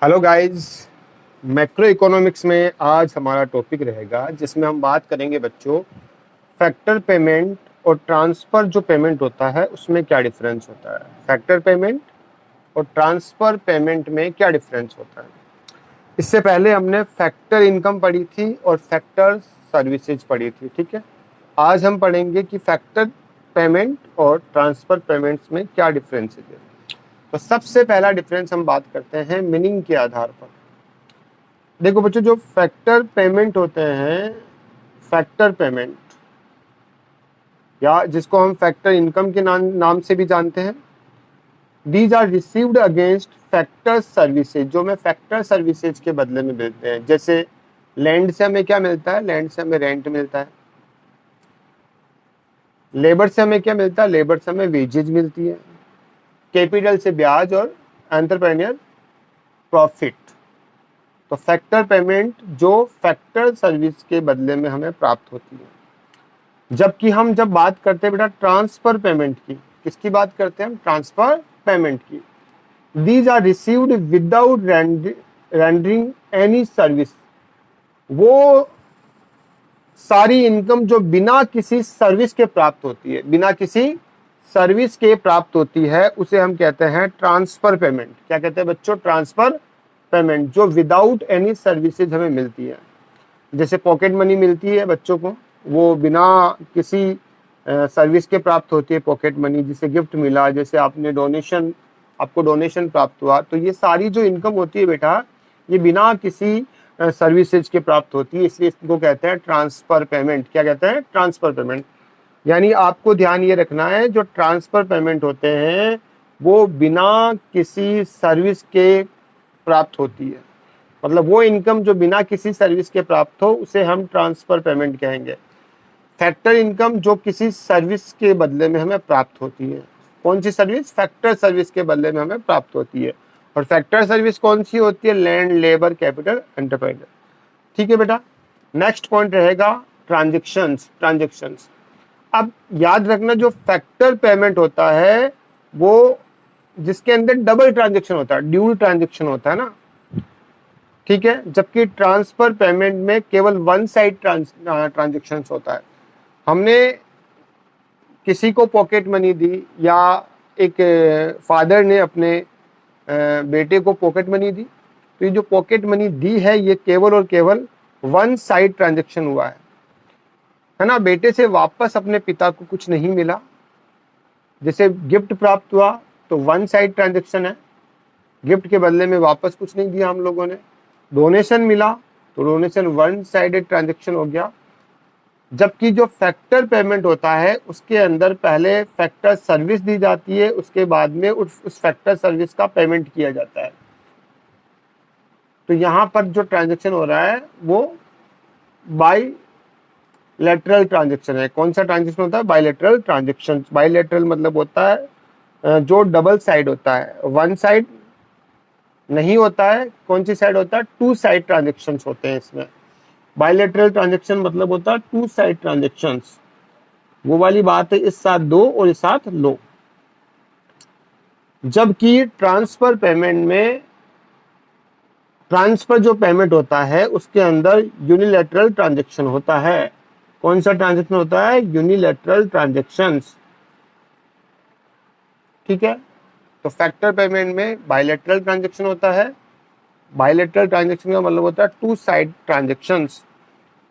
Hello guys, macro economics में आज हमारा टॉपिक रहेगा जिसमें हम बात करेंगे बच्चों फैक्टर पेमेंट और ट्रांसफ़र जो पेमेंट होता है उसमें क्या डिफरेंस होता है। फैक्टर पेमेंट और ट्रांसफ़र पेमेंट में क्या डिफरेंस होता है। इससे पहले हमने फैक्टर इनकम पढ़ी थी और फैक्टर सर्विसेज पढ़ी थी, ठीक है। आज हम पढ़ेंगे कि फैक्टर पेमेंट और ट्रांसफ़र पेमेंट्स में क्या डिफरेंस है। तो सबसे पहला डिफरेंस हम बात करते हैं मीनिंग के आधार पर। देखो बच्चों, जो फैक्टर पेमेंट होते हैं, फैक्टर पेमेंट या जिसको हम फैक्टर इनकम के नाम से भी जानते हैं, these are received against factor services, जो हमें फैक्टर सर्विसेज के बदले में मिलते हैं। जैसे लैंड से हमें क्या मिलता है, लैंड से हमें रेंट मिलता है। लेबर से हमें क्या मिलता है, लेबर से हमें वेजेज मिलती है। कैपिटल से ब्याज और एंटरप्रेन्योर प्रॉफिट। तो फैक्टर पेमेंट जो फैक्टर सर्विस के बदले में हमें प्राप्त होती है। जबकि हम जब बात करते हैं बेटा ट्रांसफर पेमेंट की, किसकी बात करते हैं हम, ट्रांसफर पेमेंट की। These are received without rendering any service. वो सारी इनकम जो बिना किसी सर्विस के प्राप्त होती है, बिना किसी सर्विस के प्राप्त होती है, उसे हम कहते हैं ट्रांसफर पेमेंट। क्या कहते हैं बच्चों, ट्रांसफर पेमेंट, जो विदाउट एनी सर्विसेज हमें मिलती है। जैसे पॉकेट मनी मिलती है बच्चों को, वो बिना किसी सर्विस के प्राप्त होती है पॉकेट मनी। जिसे गिफ्ट मिला, जैसे आपको डोनेशन प्राप्त हुआ, तो ये सारी जो इनकम होती है बेटा, ये बिना किसी सर्विसेज के प्राप्त होती है, इसलिए इसको कहते हैं ट्रांसफर पेमेंट। क्या कहते हैं, ट्रांसफर पेमेंट। यानी आपको ध्यान ये रखना है, जो ट्रांसफर पेमेंट होते हैं वो बिना किसी सर्विस के प्राप्त होती है। मतलब वो इनकम जो बिना किसी सर्विस के प्राप्त हो, उसे हम ट्रांसफर पेमेंट कहेंगे। फैक्टर इनकम जो किसी सर्विस के बदले में हमें प्राप्त होती है। कौन सी सर्विस, फैक्टर सर्विस के बदले में हमें प्राप्त होती है। और फैक्टर सर्विस कौन सी होती है, लैंड, लेबर, कैपिटल, एंटरप्राइज। ठीक है बेटा। नेक्स्ट पॉइंट रहेगा ट्रांजेक्शंस। अब याद रखना, जो फैक्टर पेमेंट होता है वो जिसके अंदर डबल ट्रांजेक्शन होता है, ड्यूल ट्रांजेक्शन होता है ना, ठीक है। जबकि ट्रांसफर पेमेंट में केवल वन साइड ट्रांजेक्शन होता है। हमने किसी को पॉकेट मनी दी, या एक फादर ने अपने बेटे को पॉकेट मनी दी, तो ये जो पॉकेट मनी दी है ये केवल और केवल वन साइड ट्रांजेक्शन हुआ है ना। बेटे से वापस अपने पिता को कुछ नहीं मिला। जैसे गिफ्ट प्राप्त हुआ तो वन साइड ट्रांजेक्शन है, गिफ्ट के बदले में वापस कुछ नहीं दिया हम लोगों ने। डोनेशन मिला तो डोनेशन वन साइडेड ट्रांजेक्शन हो गया। जबकि जो फैक्टर पेमेंट होता है उसके अंदर पहले फैक्टर सर्विस दी जाती है, उसके बाद में उस फैक्टर सर्विस का पेमेंट किया जाता है। तो यहाँ पर जो ट्रांजेक्शन हो रहा है वो बाईलेटरल ट्रांजेक्शन है। कौन सा ट्रांजेक्शन होता है, बाईलेटरल ट्रांजेक्शन। बाईलेटरल मतलब होता है जो डबल साइड होता है, वन साइड नहीं होता है। कौन सी साइड होता है, टू साइड ट्रांजेक्शंस होते हैं इसमें। बायलैटरल ट्रांजेक्शन मतलब होता है टू साइड ट्रांजेक्शंस। वो वाली बात है, इस साथ दो और इस साथ लो। जबकि ट्रांसफर पेमेंट में, ट्रांसफर जो पेमेंट होता है उसके अंदर यूनिलैटरल ट्रांजेक्शन होता है। कौन सा ट्रांजेक्शन होता है, यूनिलैटरल ट्रांजेक्शंस, ठीक है। तो फैक्टर पेमेंट में बायलैटरल ट्रांजेक्शन होता है। बायलैटरल ट्रांजेक्शन का मतलब होता है two side transactions.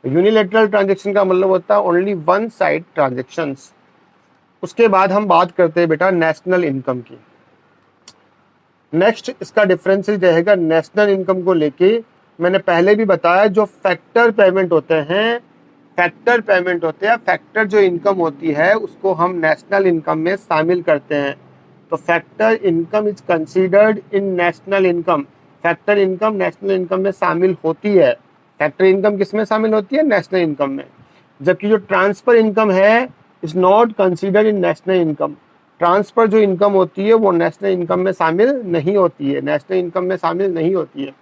Unilateral transaction का मतलब होता है ओनली वन साइड ट्रांजेक्शंस। उसके बाद हम बात करते हैं बेटा नेशनल इनकम की। नेक्स्ट इसका डिफरेंस रहेगा नेशनल इनकम को लेके। मैंने पहले भी बताया, जो फैक्टर पेमेंट होते हैं, फैक्टर जो इनकम होती है उसको हम नेशनल इनकम में शामिल करते हैं। तो factor income is considered in national income. Factor income national income में शामिल होती है। फैक्टर इनकम किस में शामिल होती है, नेशनल इनकम में। जबकि जो ट्रांसफर इनकम है is not considered in national income. Transfer जो इनकम होती है वो नेशनल इनकम में शामिल नहीं होती है, नेशनल इनकम में शामिल नहीं होती है।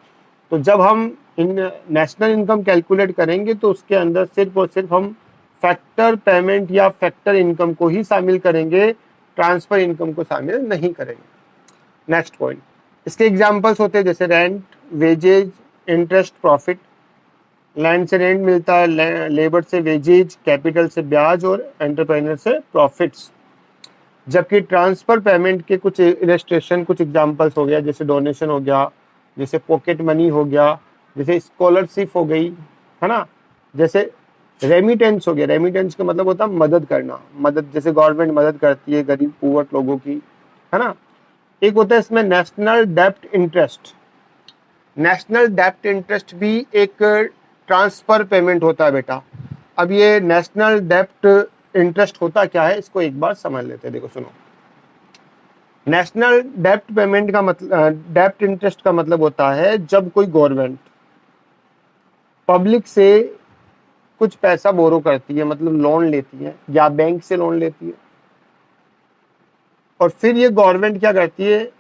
तो जब हम इन नेशनल इनकम कैलकुलेट करेंगे तो उसके अंदर सिर्फ और सिर्फ हम फैक्टर पेमेंट या फैक्टर इनकम को ही शामिल करेंगे, ट्रांसफर इनकम को शामिल नहीं करेंगे। नेक्स्ट पॉइंट, इसके एग्जांपल्स होते हैं जैसे rent, wages, interest, profit. Land से रेंट मिलता है, लेबर से वेजेज, कैपिटल से ब्याज और एंटरप्रेन्योर से प्रॉफिट्स। जबकि ट्रांसफर पेमेंट के कुछ इलस्ट्रेशन, कुछ एग्जांपल्स हो गया, जैसे डोनेशन हो गया, जैसे पॉकेट मनी हो गया, जैसे स्कॉलरशिप हो गई, है ना, जैसे रेमिटेंस हो गया। रेमिटेंस का मतलब होता है मदद करना, मदद, जैसे गवर्नमेंट मदद करती है गरीब पुअर लोगों की, है ना। एक होता है इसमें नेशनल डेप्ट इंटरेस्ट। नेशनल डेप्ट इंटरेस्ट भी एक ट्रांसफर पेमेंट होता है बेटा। अब ये नेशनल डेप्ट इंटरेस्ट होता क्या है, इसको एक बार समझ लेते हैं। देखो सुनो, नेशनल डेप्ट पेमेंट का मतलब, डेप्ट इंटरेस्ट का मतलब होता है जब कोई गवर्नमेंट पब्लिक से कुछ पैसा बोरो करती है, मतलब लोन लेती है या बैंक से लोन लेती है, और फिर ये गवर्नमेंट क्या करती है,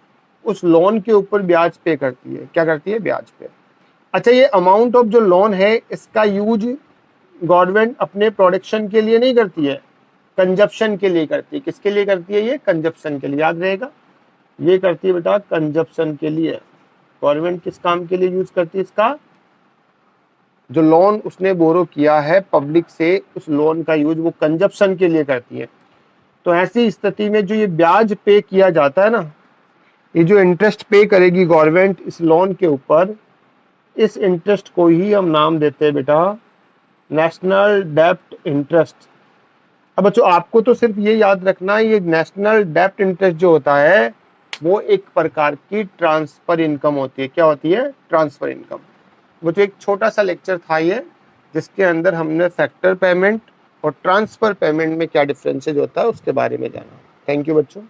उस लोन के ऊपर ब्याज पे करती है। क्या करती है? ब्याज पे। अच्छा, ये अमाउंट ऑफ जो लोन है, इसका यूज गवर्नमेंट अपने प्रोडक्शन के लिए नहीं करती है, कंजप्शन के लिए करती है। किसके लिए करती है? ये कंजप्शन के लिए, याद रहेगा, ये करती है बेटा कंजप्शन के लिए। गवर्नमेंट किस काम के लिए यूज करती है इसका? जो लोन उसने बोरो किया है पब्लिक से, उस लोन का यूज वो कंजप्शन के लिए करती है। तो ऐसी स्थिति में जो ये ब्याज पे किया जाता है ना, ये जो इंटरेस्ट पे करेगी गवर्नमेंट इस लोन के ऊपर, इस इंटरेस्ट को ही हम नाम देते हैं बेटा नेशनल डेप्ट इंटरेस्ट। अब बच्चों आपको तो सिर्फ ये याद रखना है, ये नेशनल डेप्ट इंटरेस्ट जो होता है वो एक प्रकार की ट्रांसफर इनकम होती है। क्या होती है? Transfer income. वो जो एक छोटा सा लेक्चर था ये, जिसके अंदर हमने फैक्टर पेमेंट और ट्रांसफर पेमेंट में क्या डिफरेंसेस होता है उसके बारे में जाना। थैंक यू बच्चों।